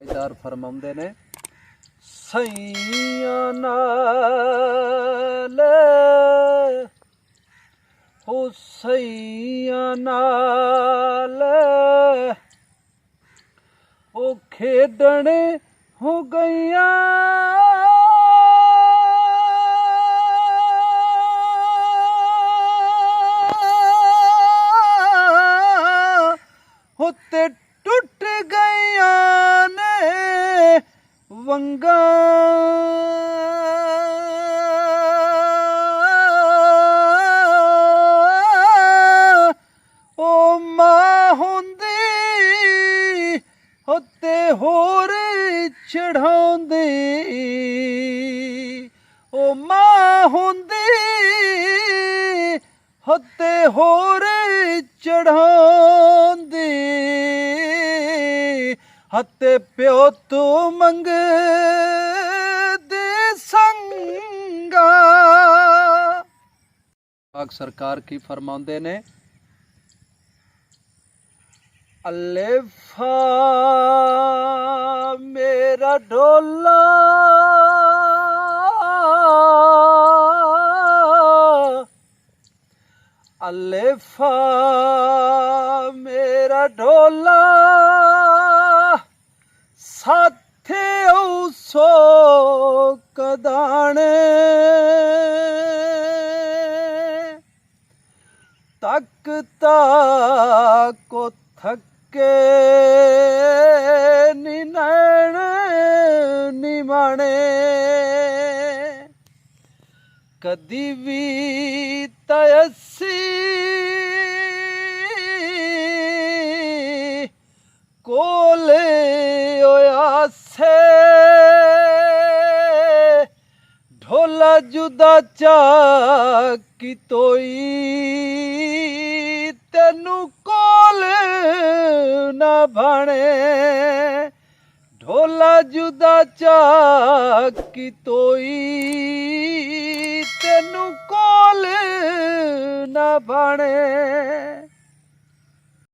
ਦਾਰ ਫਰਮਾਉਂਦੇ ਨੇ ਸਈਆਂ ਨਾਲ ਹੋ ਸਈਆਂ ਨਾਲ ਉਹ ਖੇਡਣ ਹੋ ਗਈਆਂ ਤੇ ਟੁੱਟ ਗਈਆਂ ਨੇ ਵੰਗਾਂ ਉਹ ਮਾਂ ਹੁੰਦੀ ਤੇ ਹੋਰ ਚੜਾਉਂਦੀ ਉਹ ਮਾਂ ਹੁੰਦੀ ਤੇ ਹੋਰ ਚੜਾਉਂਦੀ ਹੱਤੇ ਪਿਓ ਤੂੰ ਮੰਗਦੇ ਸੰਗਾ। ਪਾਕ ਸਰਕਾਰ ਕੀ ਫਰਮਾਉਂਦੇ ਨੇ ਅਲੇਫਾ ਮੇਰਾ ਢੋਲਾ ਅਲੇਫਾ ਮੇਰਾ ਢੋਲਾ ਸਾਥੇ ਉਸੋ ਕਦਾਣੇ ਤੱਕ ਕੋ ਥੱਕੇ ਨੀ ਨੈਣ ਨਿਮਾਣੇ ਕਦੀ ਵੀ ਤਯਸੀ ਕੋਲੇ ਹੋਇਆ ਸੇ ਢੋਲਾ ਜੁਦਾ ਚਾਕੀ ਤੋਈ ਤੈਨੂੰ ਕੋਲ ਨਾ ਭਾਣੇ ਢੋਲਾ ਜੁਦਾ ਚਾਕੀ ਤੋਈ ਤੈਨੂੰ ਕੋਲ ਨਾ ਭਾਣੇ।